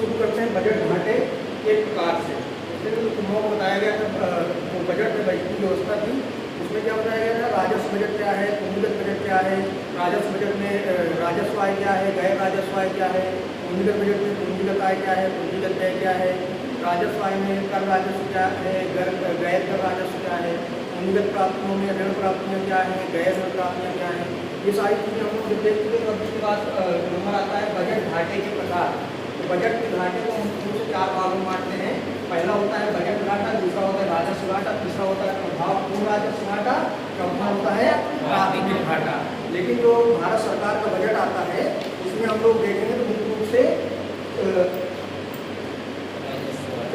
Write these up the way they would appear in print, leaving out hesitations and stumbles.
शुरू करते हैं बजट घाटे एक प्रकार से। जैसे तुम लोगों को बताया गया था जो बजट में बजट की व्यवस्था थी उसमें क्या बताया गया था, राजस्व बजट क्या है, पूंजीगत बजट क्या है, राजस्व बजट में राजस्व आय क्या है, गैर राजस्व आय क्या है, पूंजीगत बजट में पूंजीगत आय क्या है, पूंजीगत व्यय क्या है, राजस्व आय में कर राजस्व क्या है, गैर कर राजस्व क्या है, पूंजीगत प्राप्तियों में ऋण प्राप्तियाँ क्या है, गैर ऋण प्राप्तियाँ क्या है, ये सारी चीज़ें हम लोग देख चुके हैं। और उसके बाद नंबर आता है बजट घाटे के प्रकार। तो बजट के घाटे को हम शुरू से 4 भागों में बांटते हैं। पहला होता है बजट घाटा, दूसरा होता है राजस्व घाटा, तीसरा होता है प्रभावपूर्ण राजस्व घाटा, चौथा होता है प्राथमिक घाटा। लेकिन जो भारत सरकार का बजट आता है इसमें हम लोग देखेंगे तो मुख्य रूप से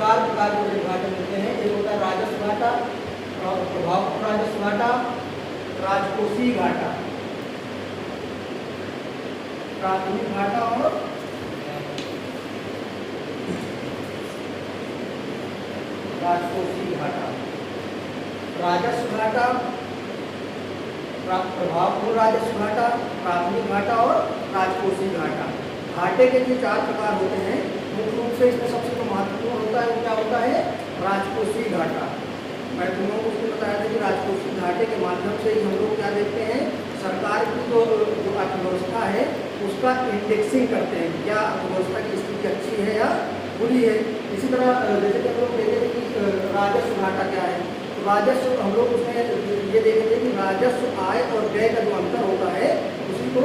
4 प्रकार के बजट घाटे मिलते हैं। एक होता है राजस्व घाटा, प्रभावपूर्ण राजस्व घाटा, राजकोषीय घाटा, प्राथमिक घाटा और राजकोषीय घाटा। राजस्व घाटा, प्रभावपूर्ण राजस्व घाटा, प्राथमिक घाटा और राजकोषीय घाटा। घाटे के जो 4 प्रकार होते हैं मुख्य रूप से इसमें सबसे जो महत्वपूर्ण होता है वो क्या होता है, राजकोषीय घाटा। मैं तुम लोगों को उसको बताया था कि राजकोषीय घाटे के माध्यम से ही हम लोग क्या देखते हैं, सरकार की जो अर्थव्यवस्था है उसका इंडेक्सिंग करते हैं, क्या अर्थव्यवस्था की स्थिति अच्छी है या बुरी है। इसी तरह जैसे कि हम लोग देखेंगे कि राजस्व घाटा क्या है, तो राजस्व हम लोग उसमें ये देखेंगे कि राजस्व आय और व्यय का जो अंतर होता है उसी को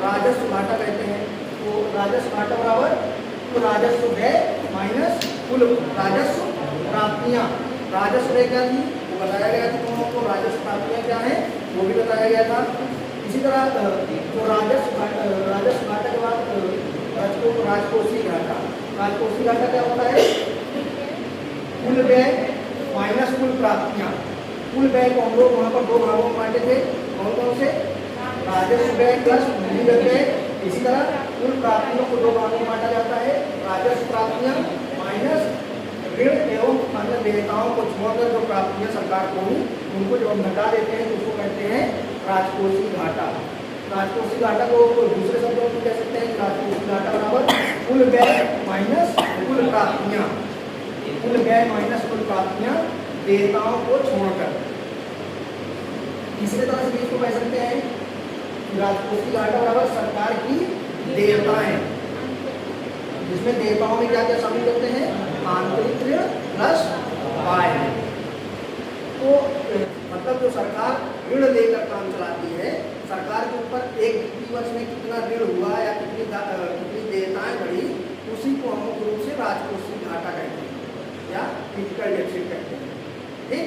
राजस्व घाटा कहते हैं। तो राजस्व घाटा बराबर तो राजस्व व्यय माइनस कुल राजस्व प्राप्तियाँ। राजस्व व्यय क्या थी वो बताया गया था तुम लोगों को, राजस्व प्राप्तियाँ क्या है वो भी बताया गया था। इसी तरह तो राजस्व घाटा के बाद राजकोषीय घाटा। राजकोषीय घाटा क्या होता है, कुल व्यय माइनस कुल प्राप्तियाँ। कुल व्यय को हम लोग वहाँ पर 2 भागों में बांटे थे, कौन कौन से, राजस्व व्यय प्लस पूंजीगत व्यय। इसी तरह कुल प्राप्तियों को 2 भागों में बांटा जाता है, राजस्व प्राप्तियाँ माइनस ऋण एवं अन्य देयताओं को छोड़कर जो प्राप्तियाँ सरकार को हुई उनको जब हम घटा देते हैं तो उसको कहते हैं राजकोषीय घाटा। राजकोषीय घाटा को दूसरे शब्दों में कह सकते हैं राजकोषीय घाटा बराबर कुल व्यय माइनस कुल प्राप्तियाँ, कुल व्यय माइनस कुल प्राप्तियाँ देयताओं को छोड़कर। तीसरे तरह से भी इसको कह सकते हैं राजकोषीय घाटा बराबर सरकार की देयताएं, जिसमें देयताओं में क्या क्या शामिल होते हैं, आंतरिक ऋण प्लस बाह्य। तो मतलब जो सरकार ऋण लेकर काम चलाती है, सरकार के ऊपर एक वित्तीय वर्ष में कितना ऋण हुआ या कितनी देयताएं बढ़ी, उसी को हम मुख्य रूप से राजकोषीय घाटा कहते हैं या फिजिकल डेफिसिट कहते हैं। ठीक।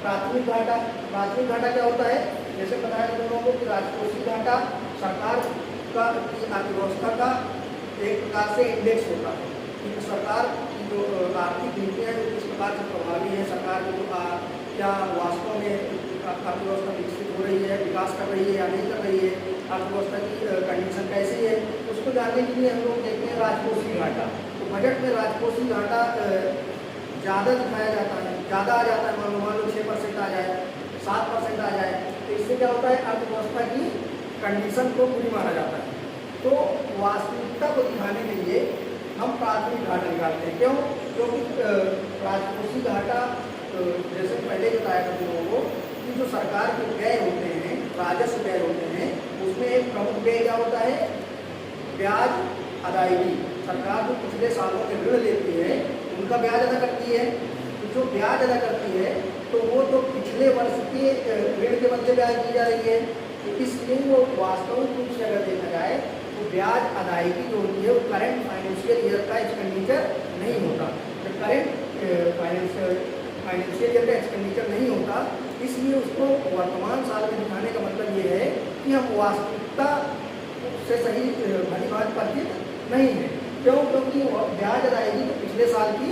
प्राथमिक घाटा, प्राथमिक घाटा क्या होता है, जैसे बताया तुम लोगों को कि राजकोषीय घाटा सरकार का अर्थव्यवस्था का एक प्रकार से इंडेक्स होता है कि सरकार की जो आर्थिक नीतियाँ हैं किस प्रकार से प्रभावी है, सरकार की जो क्या वास्तव में अर्थव्यवस्था विकसित हो रही है, विकास कर रही है या नहीं कर रही है, अर्थव्यवस्था की कंडीशन कैसी है, उसको जानने के लिए हम लोग देखते हैं राजकोषीय घाटा। तो बजट में राजकोषीय घाटा ज़्यादा दिखाया जाता है, ज़्यादा आ जाता है, मान लो 6% आ जाए, 7% आ जाए, तो इससे क्या होता है, अर्थव्यवस्था की कंडीशन को बुरी माना जाता है। तो वास्तविकता को दिखाने के लिए हम प्राथमिक घाटा निकालते हैं। क्यों? क्योंकि राजकोषीय घाटा जैसे पहले बताया था तुम लोगों को कि जो सरकार के व्यय होते हैं, राजस्व व्यय होते हैं, उसमें एक प्रमुख व्यय क्या होता है, ब्याज अदायगी। सरकार जो पिछले सालों में ऋण लेती है उनका ब्याज अदा करती है। तो जो ब्याज अदा करती है तो वो तो पिछले वर्ष के ऋण के बदले ब्याज दी जा रही है, तो इसलिए वो वास्तविक रूप से अगर देखा जाए तो ब्याज अदायगी जो होती है वो करंट फाइनेंशियल ईयर का एक्सपेंडिचर नहीं होता। जब करंट फाइनेंशियल ईयर का एक्सपेंडिचर नहीं होता, इसलिए उसको वर्तमान साल में दिखाने का मतलब ये है कि हम वास्तविकता से सही भली भांति परिचित नहीं है। क्यों? क्योंकि ब्याज अदायगी तो पिछले साल की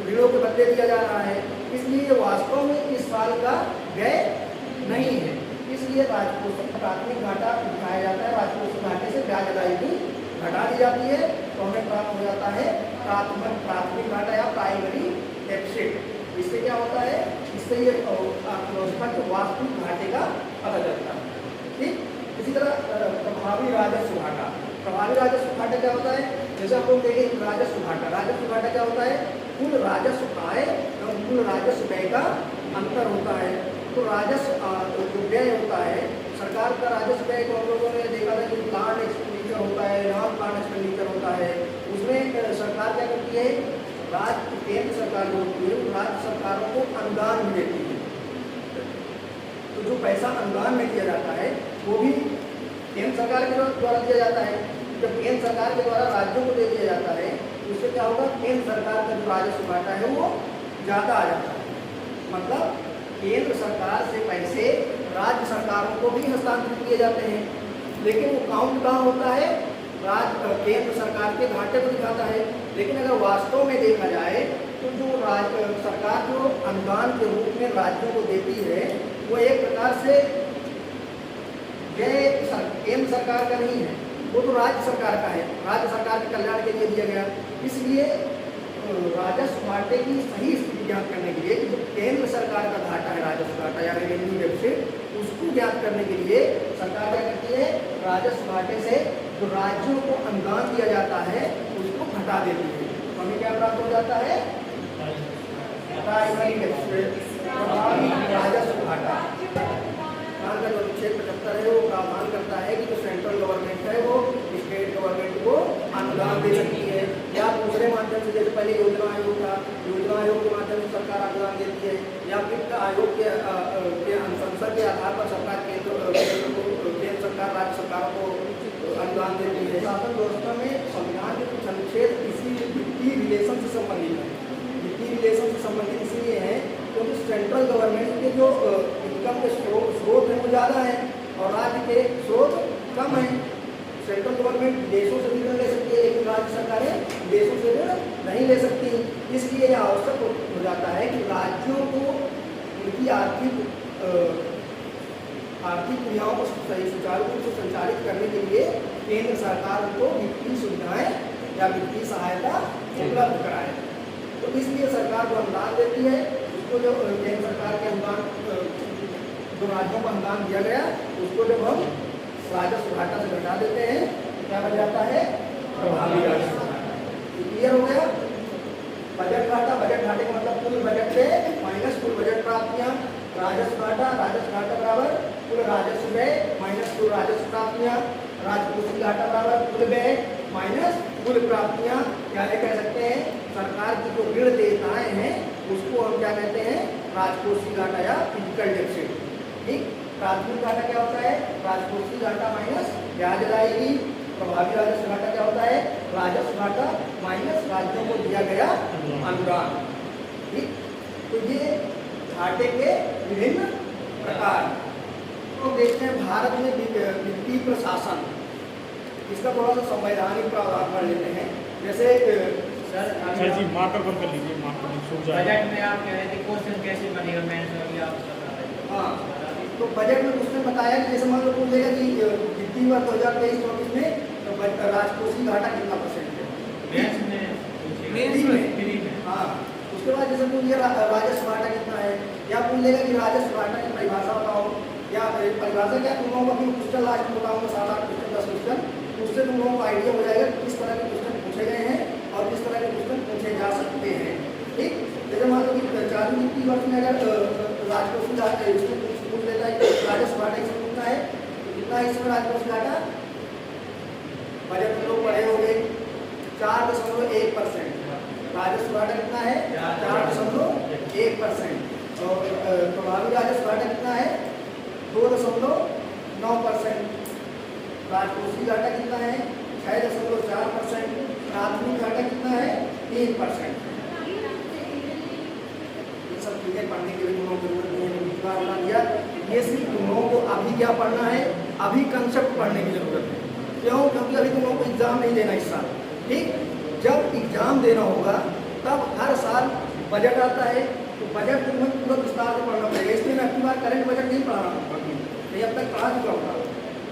ऋणों के बदले दिया जा रहा है, इसलिए वास्तव में इस साल का व्यय नहीं है। इसलिए राजकोषीय प्राथमिक घाटा दिखाया जाता है, राजकोषीय घाटे से ब्याज अदायगी घटा दी जाती है तो हमें प्राप्त हो जाता है प्राथमिक घाटा या प्राइमरी डेफिसिट। इससे क्या होता है, इससे ये अर्थव्यवस्था के वास्तविक घाटे का पता चलता है। ठीक। इसी तरह प्रभावी राजस्व घाटा, प्रभावी राजस्व घाटा क्या होता है? जैसे हम लोग देखें राजस्व घाटा, राजस्व घाटा क्या होता है? कुल राजस्व आय और कुल राजस्व व्यय का अंतर होता है। तो राजस्व जो व्यय होता है, सरकार का राजस्व व्यय को हम लोगों ने देखा था कि प्लान एक्सपेंडिचर होता है, नॉन प्लान एक्सपेंडिचर होता है। उसमें सरकार क्या करती है? राज्य केंद्र सरकार जो होती है राज्य सरकारों को अनुदान भी देती है। तो जो पैसा अनुदान में दिया जाता है वो भी केंद्र सरकार के द्वारा दिया जाता है। जब केंद्र सरकार के द्वारा राज्यों को दे दिया जाता है उससे क्या होगा? केंद्र सरकार का जो राजस्व घाटा है वो ज़्यादा आ जाता है। मतलब केंद्र सरकार से पैसे राज्य सरकारों को भी हस्तांतरित किए जाते हैं, लेकिन वो काउंट कहाँ होता है? केंद्र सरकार के घाटे को दिखाता है। लेकिन अगर वास्तव में देखा जाए तो जो सरकार जो अनुदान के रूप में राज्यों को देती है वो एक प्रकार से केंद्र सरकार का नहीं है, वो तो राज्य सरकार का है, राज्य सरकार के कल्याण के लिए दिया गया। इसलिए राजस्व घाटे की सही स्थिति ज्ञात करने के लिए कि जो केंद्र सरकार का घाटा है राजस्व घाटा या रेवेन्यू डेफिसिट, उसको ज्ञात करने के लिए सरकार क्या करती है? राजस्व घाटे से जो राज्यों को अनुदान दिया जाता है उसको घटा देती है। तो हमें क्या प्राप्त हो जाता है? प्राइमरी डेफिसिट, प्रभावी राजस्व घाटा। का जो अनुच्छेद 75 है वो प्रावधान करता है कि जो सेंट्रल गवर्नमेंट है वो स्टेट गवर्नमेंट को अनुदान दे सकती है या दूसरे माध्यम से, जैसे पहले योजना आयोग था, योजना आयोग के माध्यम से सरकार अनुदान देती है, या वित्त आयोग के अनुशंसा के आधार पर सरकार केंद्र सरकार राज्य सरकारों को अनुदान देती है। शासन व्यवस्था में संविधान के कुछ अनुच्छेद इसी वित्तीय रिलेशन से संबंधित है। वित्तीय रिलेशन से संबंधित इसलिए है क्योंकि सेंट्रल गवर्नमेंट के जो इनकम के स्रोत हैं वो ज़्यादा है और राज्य के स्रोत कम है। सेंट्रल गवर्नमेंट देशों से ऋण ले सकती है लेकिन राज्य सरकारें देशों से ऋण नहीं ले सकती। इसलिए यह आवश्यक हो जाता है कि राज्यों को उनकी आर्थिक क्रियाओं को सुचारू रूप से संचालित करने के लिए केंद्र सरकार को वित्तीय सुविधाएं या वित्तीय सहायता उपलब्ध कराए। तो इसलिए सरकार जो अनुदान देती है उसको जो केंद्र सरकार के अनुदान जो राज्यों को अनुदान दिया गया उसको जब हम राजस्व घाटा से घटा देते हैं तो क्या बन जाता है? प्रभावी राजस्व घाटा। क्लियर हो गया? बजट घाटा, बजट घाटे का मतलब कुल बजट से माइनस कुल बजट प्राप्तियां। राजस्व घाटा बराबर कुल राजस्व व्यय माइनस कुल राजस्व प्राप्तियां। राजकोषीय घाटा बराबर कुल व्यय माइनस कुल प्राप्तियां। यानी कह सकते हैं सरकार की जो ऋण देयताएं हैं उसको हम क्या कहते हैं? राजकोषीय घाटा या फिजिकल डेफिसिट। ठीक, प्राथमिक घाटा क्या होता है? राजकोषीय घाटा माइनस ब्याज अदायगी। प्रभावी राजस्व घाटा क्या होता है? राजस्व घाटा माइनस राज्यों को दिया गया अनुदान। ठीक, तो ये घाटे के विभिन्न प्रकार। तो देखते हैं भारत में वित्तीय प्रशासन, इसका थोड़ा सा संवैधानिक प्रावधान पढ़ लेते हैं। जैसे सर जी मार्कर बंद कर लीजिए, बजट में आप कह रहे थे क्वेश्चन कैसे बनेगा, मैंने आप बता रहे थे। हाँ, तो बजट में उसने बताया कि जैसे मान लो बोलेगा कि वित्तीय वर्ष 2023-24 में राजकोषीय घाटा कितना परसेंट है? हाँ, उसके बाद जैसे पूछिए राजस्व घाटा कितना है, या पूछ लेगा कि राजस्व घाटा की परिभाषा बताओ, या परिभाषा क्या तुम लोगों को अपनी क्वेश्चन लास्ट में बताऊंगा, 7-8 क्वेश्चन 10 क्वेश्चन, उससे तुम लोगों को आइडिया हो जाएगा किस तरह के क्वेश्चन पूछे गए हैं और किस तरह के क्वेश्चन पूछे जा सकते हैं। ठीक, जैसे मान लो कि चालू वित्तीय वर्ष में अगर राजकोषीय घाटा इसमें पूछ लेता है कि राजस्व घाटा इसमें कितना है, तो कितना है इसमें राजकोषीय घाटा? बजट में लोग पढ़े होंगे 4.1%। राजस्व घाटा कितना है? 4.1%। और प्रभावी राजस्व घाटा कितना है? 2.9%। राजकोषीय घाटा कितना है? 6.4%। प्राथमिक घाटा कितना है? 3%। ये सब चीजें पढ़ने के लिए तुम लोगों को जरूरत नहीं है, विस्तार बना दिया। ये सिर्फ तुम लोगों को अभी क्या पढ़ना है? अभी कंसेप्ट पढ़ने की जरूरत है। क्यों? क्योंकि अभी तुम लोगों को एग्जाम नहीं देना इस साल। ठीक, जब एग्जाम देना होगा तब हर साल बजट आता है, तो बजट तुम्हें पूरा विस्तार से पढ़ना पड़ेगा। इसलिए मैं अपनी बार करंट बजट नहीं पढ़ा रहा हूँ, नहीं अब तक पढ़ा चुका होगा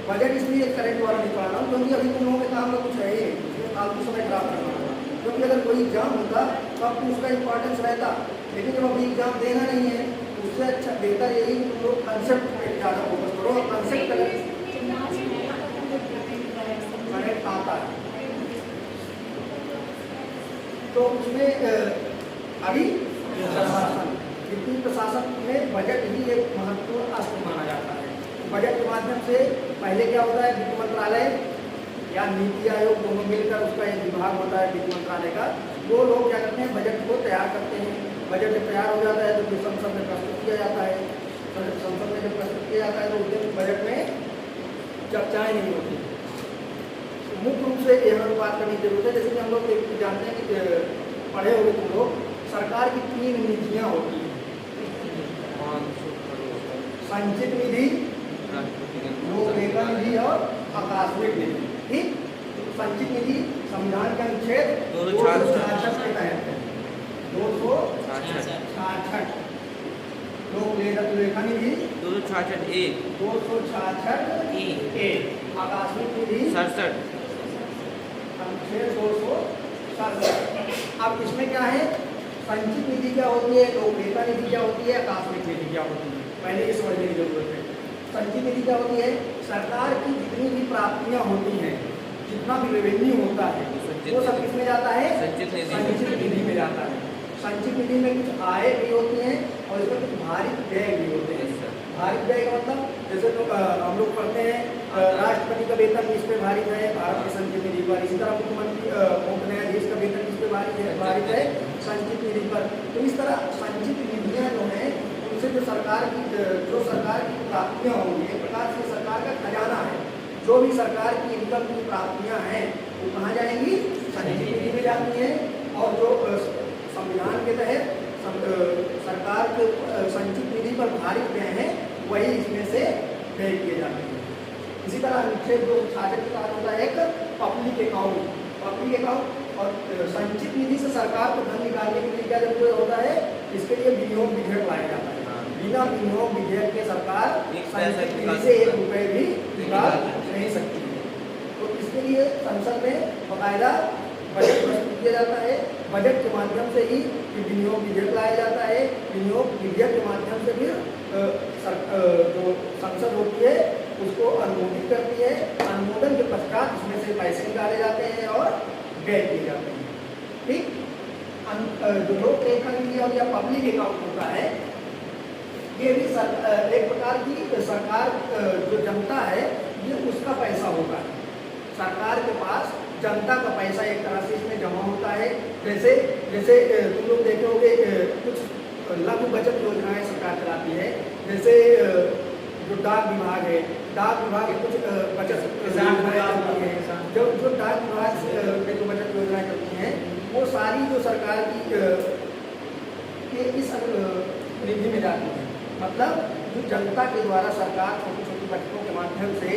बजट, इसलिए करंट वाला नहीं पढ़ा रहा हूँ क्योंकि अभी तुम लोगों के काम का कुछ है ही नहीं, फालतू समय खराब करना होगा। क्योंकि अगर कोई एग्जाम होता तब तो उसका इंपॉर्टेंस रहता, लेकिन जब अभी एग्जाम देना नहीं है उससे अच्छा बेहतर यही तुम लोग कंसेप्ट पे ज़्यादा फोकस करो। और कंसेप्ट करंट आता तो उसमें अभी प्रशासन, वित्तीय प्रशासन में बजट ही एक महत्वपूर्ण अस्त्र माना जाता है। बजट के माध्यम से पहले क्या होता है, वित्त मंत्रालय या नीति आयोग दोनों मिलकर उसका एक विभाग होता है वित्त मंत्रालय का, वो लोग क्या करते हैं, बजट को तैयार करते हैं। बजट जब तैयार हो जाता है तो फिर संसद में प्रस्तुत किया जाता है। संसद में जब प्रस्तुत किया जाता है तो उस दिन बजट में चर्चाएं नहीं होती। मुख्य रूप से यह अनुपात करने की जरूरत है। जैसे कि हम लोग जानते हैं कि पढ़े होंगे तुम लोग, सरकार की 3 नीतियाँ होती हैं, संचित निधि, लोक लेखा निधि और आकस्मिक निधि। ठीक, संचित निधि संविधान के अनुच्छेद 266 के तहत है, 266। लोक लेखा निधि 266 266 आकस्मिक निधि 67। अनुच्छेद 267। अब इसमें क्या है, संचित निधि क्या होती है, लोक लेखा निधि क्या होती है, आकस्मिक निधि क्या होती है, पहले ये समझने की जरूरत है। संचित निधि क्या होती है, सरकार की जितनी भी प्राप्तियां होती हैं, जितना भी रेवेन्यू होता है, वो सब किसमें जाता है, संचित निधि में जाता है। संचित निधि में कुछ आय भी होती हैं और इसमें कुछ भारित व्यय भी होते हैं। भारित व्यय का मतलब, जैसे तो हम लोग पढ़ते हैं राष्ट्रपति का वेतन इस पे भारित है, भारत की संचित निधि पर। इसी तरह मुख्यमंत्री मुख्य न्यायाधीश का वेतन इस पे भारित है संचित निधि पर। तो इस तरह संचित निधियाँ जो हैं, उनसे जो सरकार की प्राप्तियाँ होंगी, एक प्रकार से सरकार का खजाना है, जो भी सरकार की इनकम की प्राप्तियाँ हैं वो कहाँ जाएंगी, संचित निधि में जाती हैं। और जो संविधान के तहत सरकार के संचित निधि पर भारित व्यय हैं, वही इसमें से व्यय किए जाते हैं। इसी तरह अनुच्छेद 266 के तहत होता है एक पब्लिक अकाउंट। और संचित निधि से सरकार को धन निकालने के लिए क्या जरूरत होता है, इसके लिए विनियोग विधेयक लाया जाता है। बिना विनियोग विधेयक के सरकार संचित निधि से 1 रुपये भी निकाल नहीं सकती है। तो इसके लिए संसद में बाकायदा बजट प्रस्तुत किया जाता है। बजट के माध्यम से ही विनियोग विधेयक लाया जाता है। विनियोग विधेयक के माध्यम से फिर जो संसद होती है उसको अनुमोदित करती है। अनुमोदन के पश्चात इसमें से पैसे निकाले जाते हैं और व्यय किए जाते हैं। ठीक, जो लोक लेखा निधि और या पब्लिक अकाउंट होता है, ये भी एक प्रकार की सरकार जो जनता है, ये उसका पैसा होता है। सरकार के पास जनता का पैसा एक तरह से इसमें जमा होता है। जैसे तुम लोग देखे होंगे कुछ लघु बचत योजनाएं सरकार चलाती है। जैसे जो डाक विभाग है, डाक विभाग के कुछ बचत योजनाएं चलती हैं। जो डाक विभाग में जो बचत योजनाएं चलती हैं, वो सारी जो सरकार की इस निधि में जाती है। मतलब जो जनता के द्वारा सरकार छोटी छोटी बचतों के माध्यम से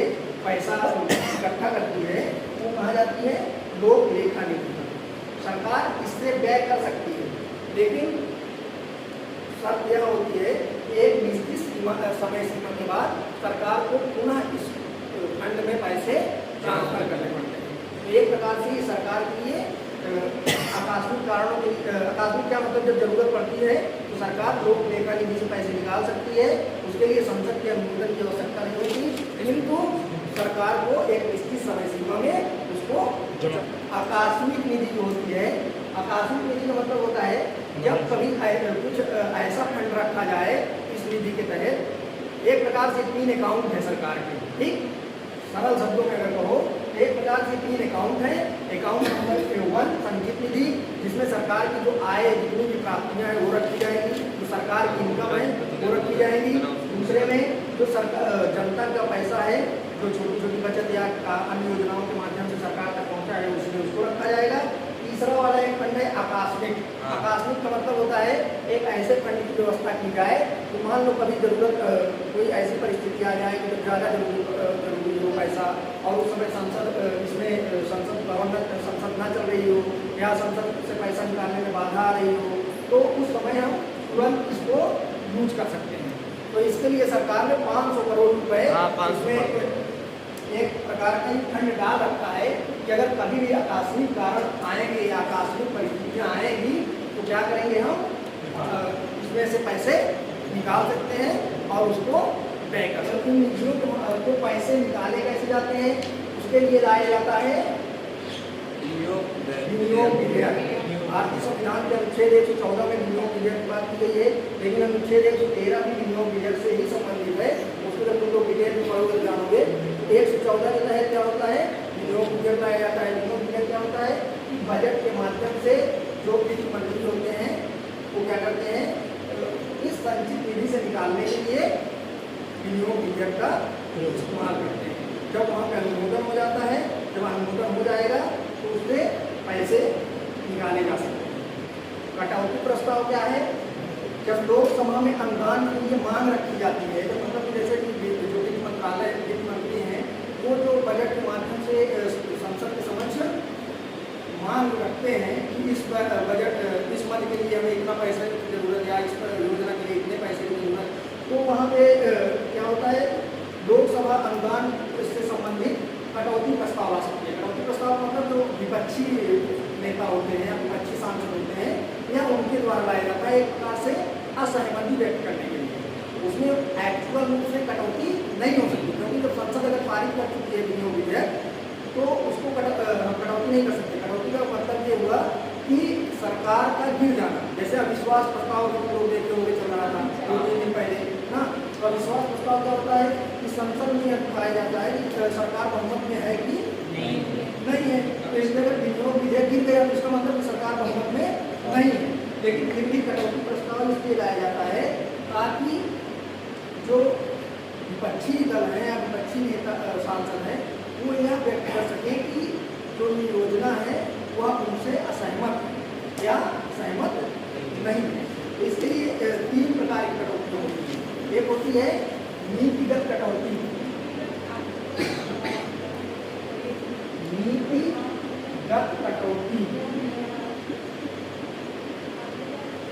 पैसा इकट्ठा करती है, वो कहाँ जाती है, लोक लेखा निधि। सरकार इससे व्यय कर सकती है, लेकिन शर्त यह होती है कि एक निश्चित समय सीमा के बाद सरकार को पुनः इस फंड में पैसे ट्रांसफर करने पड़ते हैं। तो एक प्रकार से सरकार के लिए आकस्मिक कारणों के लिए, आकस्मिक क्या मतलब, जब जरूरत पड़ती है तो सरकार लोक लेखा निधि से पैसे निकाल सकती है। उसके लिए संसद के अनुमोदन की आवश्यकता नहीं होती, किंतु सरकार को एक निश्चित समय सीमा में उसको आकस्मिक निधि जो होती है, आकस्मिक निधि का मतलब होता है जब कभी कुछ ऐसा फंड रखा जाए इस निधि के तहत। एक प्रकार से 3 अकाउंट है सरकार के। ठीक, सरल शब्दों में अगर कहो, एक प्रकार से 3 अकाउंट है। अकाउंट नंबर 1 संचित निधि, जिसमें सरकार की जो आय जितनी भी प्राप्तियां हैं वो रखी जाएंगी, जो सरकार की इनकम है वो रखी जाएंगी। दूसरे में जो जनता का पैसा है, जो छोटी छोटी बचत या अन्य योजनाओं के माध्यम से सरकार तक पहुंचा है, उसमें उसको रखा जाएगा। तीसरा वाला एक फंड है आकस्मिक। आकस्मिक का मतलब होता है एक ऐसे फंड की व्यवस्था की जाए तो मान लो कभी जरूरत, कोई ऐसी परिस्थिति आ जाए कि ज़्यादा जरूरी हो पैसा, और उस समय संसद भवन में संसद ना चल रही हो या संसद से पैसा निकालने में बाधा आ रही हो, तो उस समय हम तुरंत इसको यूज कर सकते हैं। तो इसके लिए सरकार ने 500 करोड़ रुपए इसमें एक प्रकार का फंड डाल रखा है कि अगर कभी भी आकस्मिक कारण आएंगे या आकस्मिक परिस्थितियाँ आएंगी तो क्या करेंगे, हम इसमें से पैसे निकाल सकते हैं और उसको व्यय कर सकते हैं। निधियों को पैसे निकाले कैसे जाते हैं, उसके लिए लाया जाता है विनियोग विधेयक। भारतीय संविधान के अनुच्छेद 114 में विनियोग विधेयक की बात की गई है, लेकिन अनुच्छेद 113 भी विनियोग विधेयक से ही संबंधित है। उसको जब तुम लोग डिटेल में पढ़ोगे जानोगे। 114 के तहत क्या होता है, विनियोग विधेयक लाया जाता है। विनियोग विधेयक क्या होता है कि बजट के माध्यम से जो वित्त मंत्री होते हैं वो क्या करते हैं, इस संचित निधि से निकालने के लिए विनियोग विधेयक का इस्तेमाल करते हैं। जब वहाँ पे अनुमोदन हो जाता है, जब अनुमोदन हो जाएगा तो उससे पैसे निकाले जा सकते हैं। कटौती प्रस्ताव क्या है, जब लोकसभा में अनुदान के लिए मांग रखी जाती है, तो मतलब जैसे कि जो वित्त मंत्रालय वित्त मंत्री हैं वो जो बजट के माध्यम से संसद के समक्ष मांग रखते हैं कि इस बजट इस मद के लिए हमें इतना पैसे की जरूरत या इस योजना के लिए इतने पैसे की जरूरत, तो वहाँ पे क्या होता है, लोकसभा अनुदान से संबंधित कटौती प्रस्ताव आ सकती है। कटौती प्रस्ताव मतलब जो विपक्षी नेता होते हैं या विपक्षी सांसद होते हैं या उनके द्वारा लाया जाता है एक प्रकार से असहमति व्यक्त करने के लिए। उसमें एक्चुअल रूप से कटौती नहीं हो सकती, क्योंकि जब संसद अगर पारित कर चुकी है विनियोग विधेयक तो उसको कटौती नहीं कर सकते। कटौती का मतलब ये हुआ कि सरकार का गिर जाना। जैसे अविश्वास प्रस्ताव हम लोग देखते हुए चल रहा था 2-3 दिन पहले ना, तो अविश्वास प्रस्ताव क्या होता है कि संसद में यह दिखाया जाता है कि सरकार बहुमत में है कि नहीं है। तो इसलिए अगर विनियोग विधेयक गिर गया तो इसका मतलब सरकार बहुमत में नहीं है। लेकिन फिर भी कटौती प्रस्ताव इसलिए लाया जाता है ताकि जो विपक्षी दल है या विपक्षी नेता सांसद है वो यह व्यक्त कर सके कि जो योजना है वह उनसे असहमत है या सहमत नहीं है। इसके लिए 3 प्रकार की कटौती होती है। एक होती है नीतिगत कटौती, नीतिगत कटौती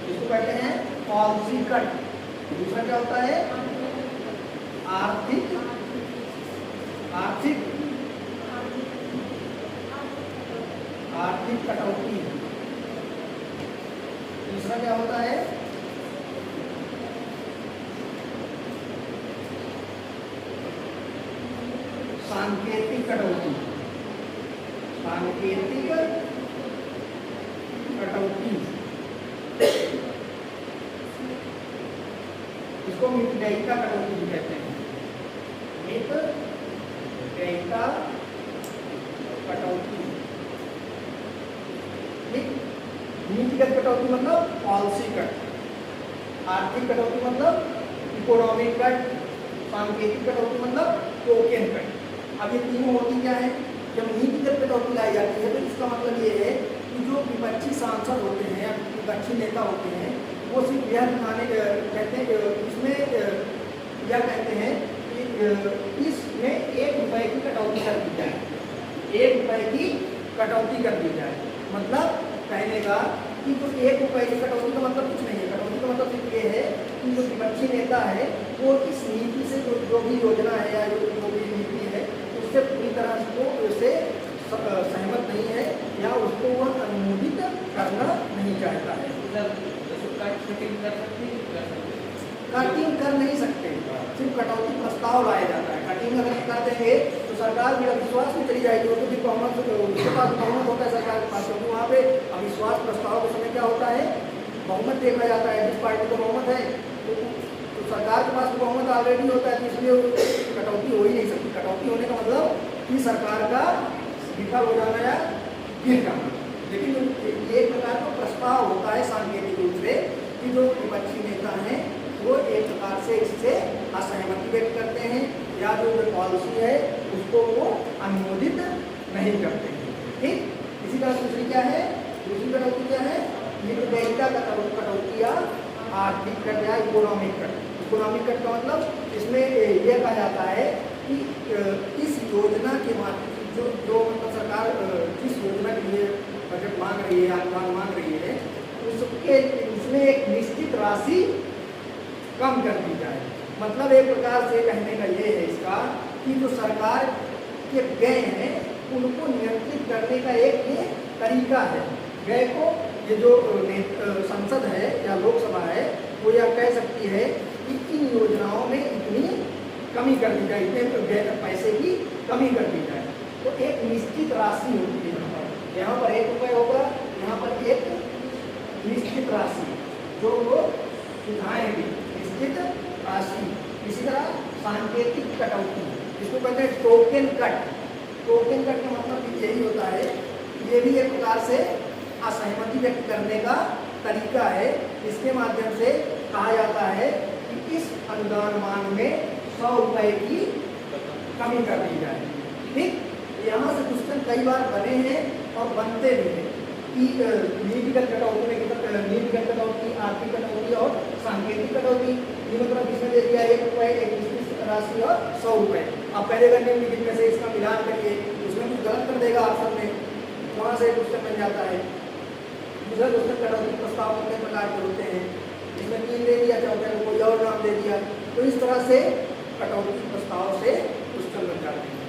इसको कहते हैं पॉलिसी कट। दूसरा क्या होता है, आर्थिक कटौती। तीसरा क्या होता है, सांकेतिक कटौती। सांकेतिक कटौती इसको मितव्ययिता कटौती भी कहते हैं। मितव्ययिता कटौती। नीतिगत कटौती मतलब पॉलिसी कट, आर्थिक कटौती मतलब इकोनॉमिक कट, सांकेतिक कटौती मतलब टोकन कट। अब ये तीनों होती क्या है, जब नीतिगत कटौती लाई जाती है तो इसका मतलब ये है कि जो विपक्षी सांसद होते हैं या विपक्षी नेता होते हैं वो सिर्फ यह दिखाने कहते हैं, इसमें यह कहते हैं कि इसमें 1 रुपये की कटौती कर दी जाए, 1 रुपये की कटौती कर दी जाए। मतलब कहने का कि जो 1 रुपये की कटौती का मतलब कुछ नहीं है। कटौती का मतलब सिर्फ ये है कि जो विपक्षी नेता है वो इस नीति से जो भी योजना है या जो भी नीति है उससे पूरी तरह से सहमत नहीं है या उसको वह अनुमोदित करना नहीं चाहता है। कटिंग कर नहीं सकते, सिर्फ कटौती प्रस्ताव लाया जाता है। कटिंग अगर कर देंगे तो सरकार भी अविश्वास में चली जाएगी, वो तो फिर बहुमत उसके पास बहुमत होता है सरकार के पास, क्योंकि वहाँ पे अविश्वास प्रस्ताव के समय क्या होता है, बहुमत देखा जाता है। जिस पार्टी को बहुमत है तो सरकार के पास बहुमत ऑलरेडी होता है, तो इसलिए कटौती हो ही नहीं सकती। कटौती होने का मतलब कि सरकार का विफल हो जाना या गिर जाना। लेकिन एक प्रकार का प्रस्ताव होता है सांकेतिक रूप से कि जो विपक्षी नेता हैं वो एक प्रकार से इससे असहमति व्यक्त करते हैं या जो पॉलिसी है उसको वो अनुमोदित नहीं करते हैं। ठीक, इसी तरह दूसरी क्या है, दूसरी कटौती क्या है, मितव्ययिता कटौती या आर्थिक कट या इकोनॉमिक कट। इकोनॉमिक कट का मतलब इसमें यह कहा जाता है कि इस योजना के माध्यम जो मतलब सरकार जिस योजना के लिए बजट मांग रही है, अनुदान मांग रही है, उसमें एक निश्चित राशि कम कर दी जाए। मतलब एक प्रकार से कहने का ये है इसका कि जो सरकार के व्यय हैं उनको नियंत्रित करने का एक ये तरीका है। व्यय को ये जो संसद है या लोकसभा है वो यह कह सकती है कि इन योजनाओं में इतनी कमी कर दी जाए, इतने पैसे की कमी कर दी जाए। तो एक निश्चित राशि होती है यहाँ पर, यहाँ पर 1 रुपये होगा, यहाँ पर एक निश्चित राशि जो वो सुझाएंगे, निश्चित राशि। इसी तरह सांकेतिक कटौती, इसको कहते हैं टोकन कट। टोकन कट का मतलब यही होता है, ये भी एक प्रकार से असहमति व्यक्त करने का तरीका है। इसके माध्यम से कहा जाता है कि इस अनुदान मान में 100 रुपए की कमी कर दी जाए। ठीक, यहाँ से क्वेश्चन कई बार बने हैं और बनते भी हैं कि नीतिगत कटौती में कितना, नीतिगत कटौती, आर्थिक कटौती और सांकेतिक कटौती। ये मतलब इसमें दे दिया 1 रुपये, एक निश्चित राशि और 100 रुपये। आप पहले करने में जिनमें से इसका मिलान करके उसमें कुछ गलत कर देगा ऑप्शन में, वहाँ से क्वेश्चन बन जाता है। दूसरा क्वेश्चन कटौती प्रस्ताव कितने प्रकार के होते हैं, इसमें 3 दे दिया, चौथे को कोई और नाम दे दिया, तो इस तरह से कटौती प्रस्ताव से क्वेश्चन बन जाते हैं।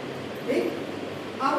ठीक, अब